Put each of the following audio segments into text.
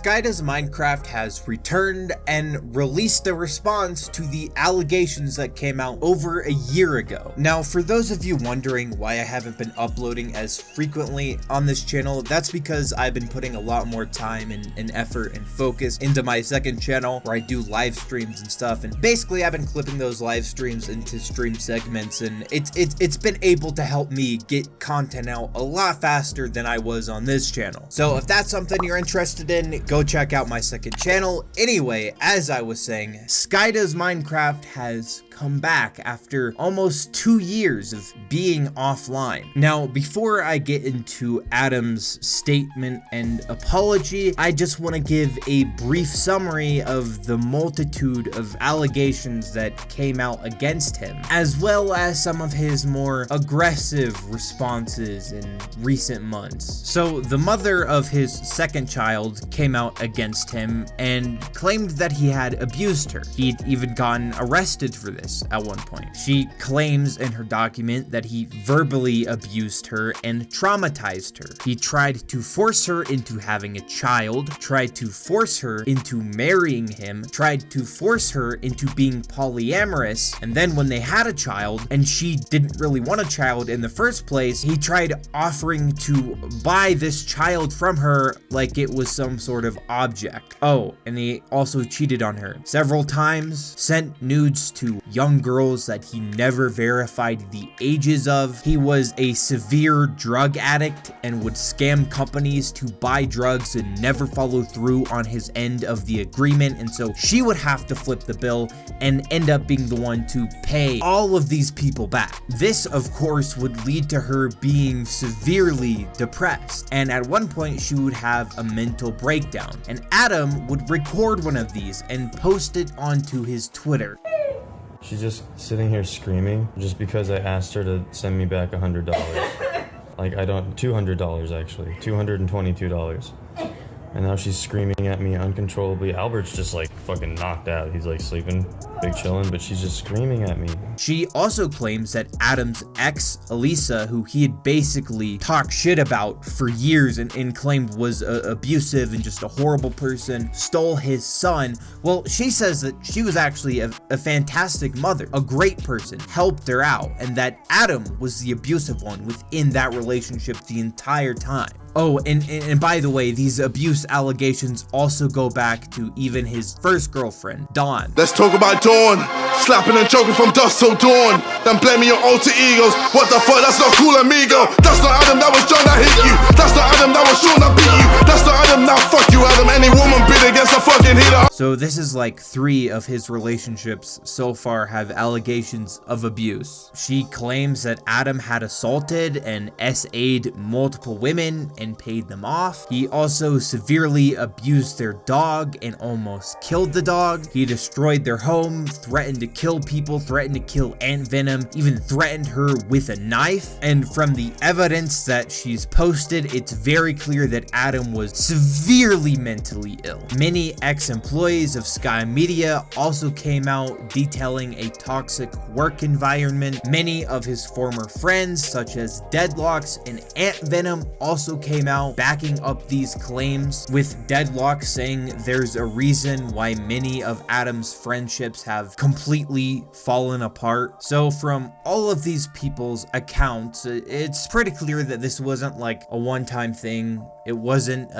SkyDoesMinecraft has returned and released a response to the allegations that came out over a year ago. Now, for those of you wondering why I haven't been uploading as frequently on this channel, that's because I've been putting a lot more time and effort and focus into my second channel where I do live streams and stuff, and basically I've been clipping those live streams into stream segments, and it's been able to help me get content out a lot faster than I was on this channel. So if that's something you're interested in, go check out my second channel. Anyway, as I was saying, SkyDoesMinecraft has come back after almost 2 years of being offline. Now, before I get into Adam's statement and apology, I just want to give a brief summary of the multitude of allegations that came out against him, as well as some of his more aggressive responses in recent months. So, the mother of his second child came out against him and claimed that he had abused her. He'd even gotten arrested for this at one point. She claims in her document that he verbally abused her and traumatized her. He tried to force her into having a child, tried to force her into marrying him, tried to force her into being polyamorous, and then when they had a child and she didn't really want a child in the first place, he tried offering to buy this child from her like it was some sort of object. Oh, and he also cheated on her several times, sent nudes to young girls that he never verified the ages of. He was a severe drug addict and would scam companies to buy drugs and never follow through on his end of the agreement, and so she would have to flip the bill and end up being the one to pay all of these people back. This, of course, would lead to her being severely depressed, and at one point she would have a mental breakdown, and Adam would record one of these and post it onto his Twitter. She's just sitting here screaming just because I asked her to send me back $100. Like, $200 actually, $222. And now she's screaming at me uncontrollably. Albert's just like fucking knocked out. He's like sleeping, big chilling, but she's just screaming at me. She also claims that Adam's ex, Elisa, who he had basically talked shit about for years and claimed was abusive and just a horrible person, stole his son. Well, she says that she was actually a fantastic mother, a great person, helped her out, and that Adam was the abusive one within that relationship the entire time. Oh, and by the way, these abuse allegations also go back to even his first girlfriend, Dawn. Let's talk about Dawn. Slapping and choking from dusk till dawn. Then blaming your alter egos. What the fuck, that's not cool, amigo. That's not Adam, that was John that hit you. That's not Adam, that was Sean that beat you. That's not Adam, now fuck you, Adam. Any woman bid against a fucking hitter. So this is like 3 of his relationships so far have allegations of abuse. She claims that Adam had assaulted and SA'd multiple women and paid them off. He also severely abused their dog and almost killed the dog. He destroyed their home, threatened to kill people, threatened to kill Aunt Venom, even threatened her with a knife. And from the evidence that she's posted, it's very clear that Adam was severely mentally ill. Many ex-employees of Sky Media also came out detailing a toxic work environment. Many of his former friends, such as Deadlocks and Aunt Venom, also came out backing up these claims, with Deadlock saying there's a reason why many of Adam's friendships have completely fallen apart. So from all of these people's accounts, it's pretty clear that this wasn't like a one-time thing. It wasn't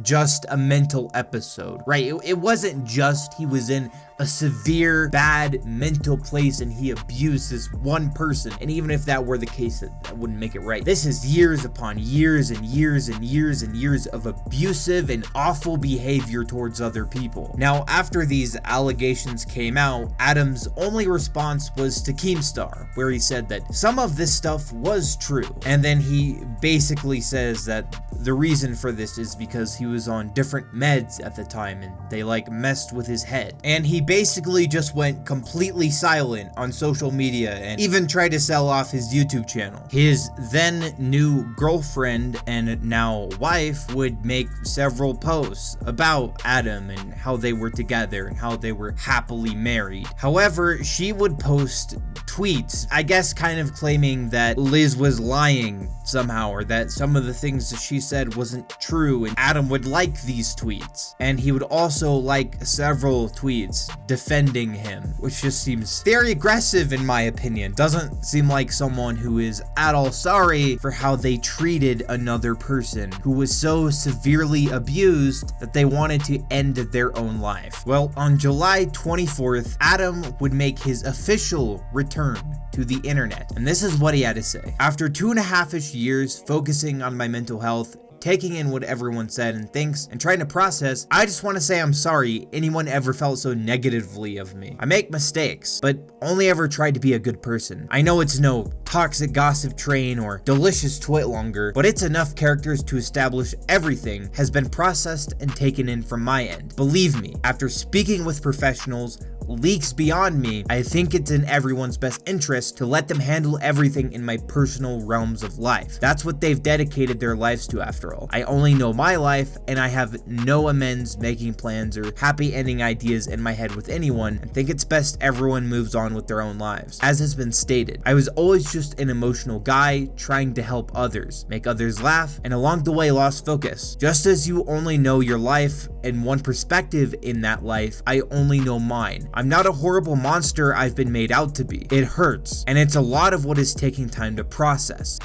just a mental episode, right? It wasn't just he was in a severe bad mental place and he abused this one person, and even if that were the case, that wouldn't make it right. This is years upon years and years and years and years of abusive and awful behavior towards other people. Now, after these allegations came out, Adam's only response was to Keemstar, where he said that some of this stuff was true, and then he basically says that the reason for this is because he was on different meds at the time and they like messed with his head, and he basically just went completely silent on social media and even tried to sell off his YouTube channel. His then new girlfriend and now wife would make several posts about Adam and how they were together and how they were happily married. However, she would post tweets, I guess kind of claiming that Liz was lying somehow, or that some of the things that she said wasn't wasn't true, and Adam would like these tweets. And he would also like several tweets defending him, which just seems very aggressive in my opinion. Doesn't seem like someone who is at all sorry for how they treated another person who was so severely abused that they wanted to end their own life. Well, on July 24th, Adam would make his official return to the internet. And this is what he had to say. After 2.5-ish years focusing on my mental health, taking in what everyone said and thinks, and trying to process, I just want to say I'm sorry anyone ever felt so negatively of me. I make mistakes, but only ever tried to be a good person. I know it's no toxic gossip train or delicious twit longer, but it's enough characters to establish everything has been processed and taken in from my end. Believe me, after speaking with professionals, leaks beyond me, I think it's in everyone's best interest to let them handle everything in my personal realms of life. That's what they've dedicated their lives to after all. I only know my life, and I have no amends making plans or happy ending ideas in my head with anyone, and think it's best everyone moves on with their own lives. As has been stated, I was always just an emotional guy trying to help others, make others laugh, and along the way lost focus. Just as you only know your life and one perspective in that life, I only know mine. I'm not a horrible monster I've been made out to be. It hurts, and it's a lot of what is taking time to process.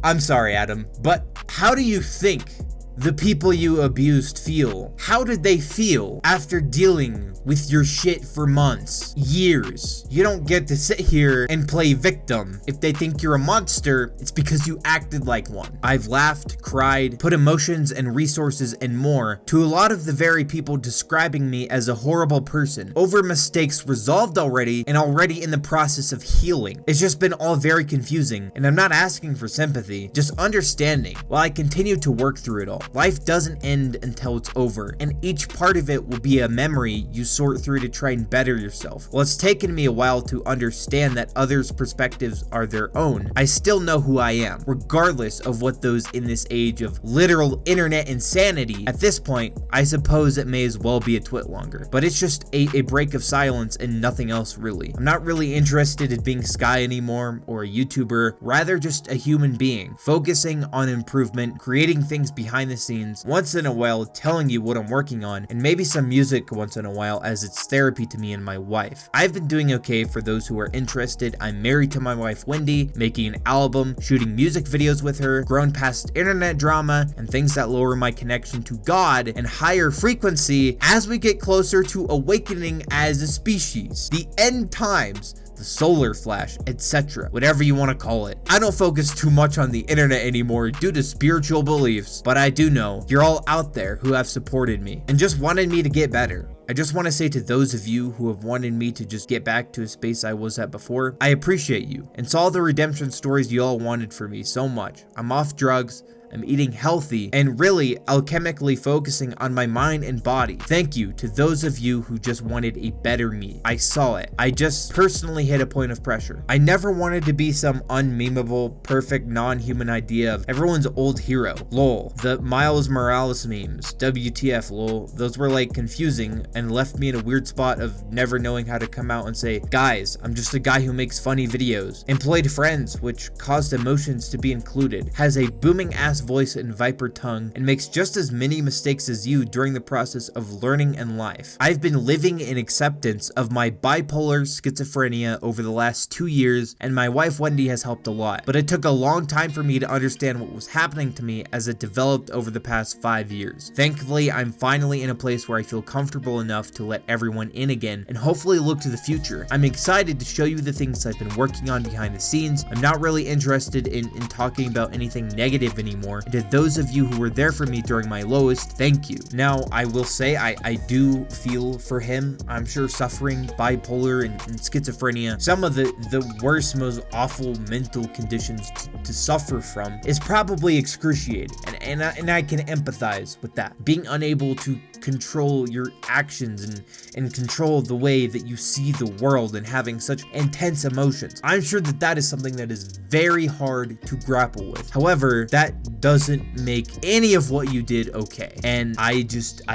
I'm sorry, Adam, but how do you think the people you abused feel? How did they feel after dealing with your shit for months, years? You don't get to sit here and play victim. If they think you're a monster, it's because you acted like one. I've laughed, cried, put emotions and resources and more to a lot of the very people describing me as a horrible person, over mistakes resolved already and already in the process of healing. It's just been all very confusing, and I'm not asking for sympathy, just understanding while I continue to work through it all. Life doesn't end until it's over, and each part of it will be a memory you sort through to try and better yourself. Well, it's taken me a while to understand that others' perspectives are their own. I still know who I am, regardless of what those in this age of literal internet insanity. At this point, I suppose it may as well be a twit longer, but it's just a break of silence and nothing else really. I'm not really interested in being Sky anymore or a YouTuber, rather just a human being, focusing on improvement, creating things behind the scenes, once in a while telling you what I'm working on, and maybe some music once in a while as it's therapy to me and my wife. I've been doing okay for those who are interested. I'm married to my wife Wendy, making an album, shooting music videos with her, grown past internet drama and things that lower my connection to God and higher frequency as we get closer to awakening as a species, the end times, the solar flash, etc. Whatever you want to call it. I don't focus too much on the internet anymore due to spiritual beliefs, but I do know you're all out there who have supported me and just wanted me to get better. I just want to say to those of you who have wanted me to just get back to a space I was at before, I appreciate you and saw the redemption stories you all wanted for me so much. I'm off drugs, I'm eating healthy, and really alchemically focusing on my mind and body. Thank you to those of you who just wanted a better me. I saw it. I just personally hit a point of pressure. I never wanted to be some unmemeable, perfect, non-human idea of everyone's old hero. LOL. The Miles Morales memes. WTF lol. Those were like confusing and left me in a weird spot of never knowing how to come out and say, guys, I'm just a guy who makes funny videos. Employed friends, which caused emotions to be included. Has a booming ass voice and viper tongue, and makes just as many mistakes as you during the process of learning and life. I've been living in acceptance of my bipolar schizophrenia over the last 2 years, and my wife Wendy has helped a lot, but it took a long time for me to understand what was happening to me as it developed over the past 5 years. Thankfully, I'm finally in a place where I feel comfortable enough to let everyone in again and hopefully look to the future. I'm excited to show you the things I've been working on behind the scenes. I'm not really interested in talking about anything negative anymore. And to those of you who were there for me during my lowest, thank you. Now, I will say I do feel for him. I'm sure suffering bipolar and schizophrenia, some of the worst, most awful mental conditions to suffer from, is probably excruciating. And I can empathize with that. Being unable to control your actions and control the way that you see the world and having such intense emotions. I'm sure that is something that is very hard to grapple with. However, that doesn't make any of what you did okay. And I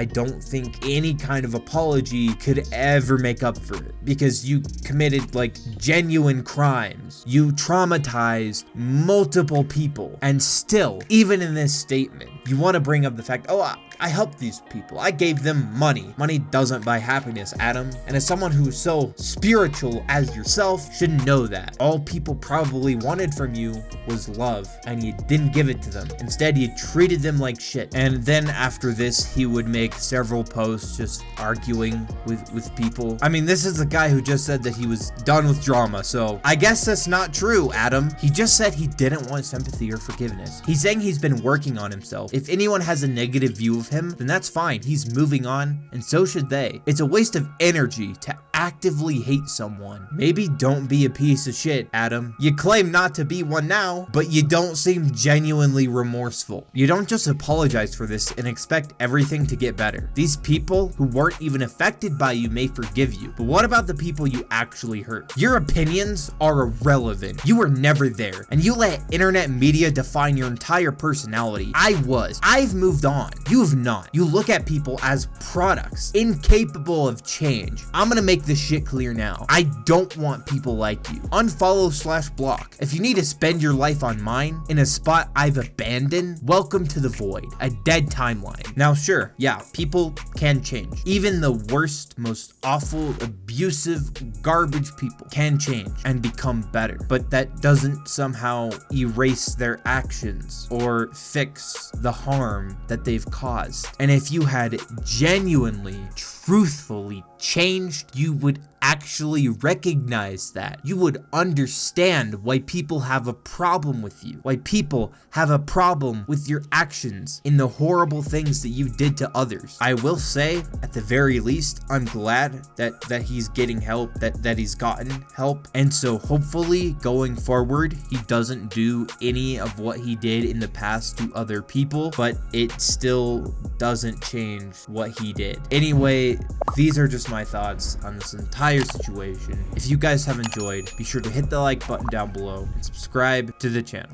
don't think any kind of apology could ever make up for it, because you committed like genuine crimes. You traumatized multiple people, and still, even in this statement, you want to bring up the fact, oh, I helped these people. I gave them money. Money doesn't buy happiness, Adam. And as someone who's so spiritual as yourself, should know that. All people probably wanted from you was love, and you didn't give it to them. Instead, you treated them like shit. And then after this, he would make several posts just arguing with people. I mean, this is the guy who just said that he was done with drama, so I guess that's not true, Adam. He just said he didn't want sympathy or forgiveness. He's saying he's been working on himself. If anyone has a negative view of him, then that's fine. He's moving on, and so should they. It's a waste of energy to actively hate someone. Maybe don't be a piece of shit, Adam. You claim not to be one now, but you don't seem genuinely remorseful. You don't just apologize for this and expect everything to get better. These people who weren't even affected by you may forgive you, but what about the people you actually hurt? Your opinions are irrelevant. You were never there, and you let internet media define your entire personality. I've moved on. You have not. You look at people as products, incapable of change. I'm gonna make this shit clear now. I don't want people like you. Unfollow/block. If you need to spend your life on mine, in a spot I've abandoned, welcome to the void, a dead timeline. Now sure, yeah, people can change. Even the worst, most awful, abusive, garbage people can change and become better, but that doesn't somehow erase their actions or fix the harm that they've caused. And if you had genuinely, truthfully changed, you would actually recognize that. You would understand why people have a problem with you, why people have a problem with your actions in the horrible things that you did to others. I will say, at the very least, I'm glad that he's getting help, that he's gotten help. And so hopefully going forward, he doesn't do any of what he did in the past to other people, but it still doesn't change what he did. Anyway, these are just my thoughts on this entire situation. If you guys have enjoyed, be sure to hit the like button down below and subscribe to the channel.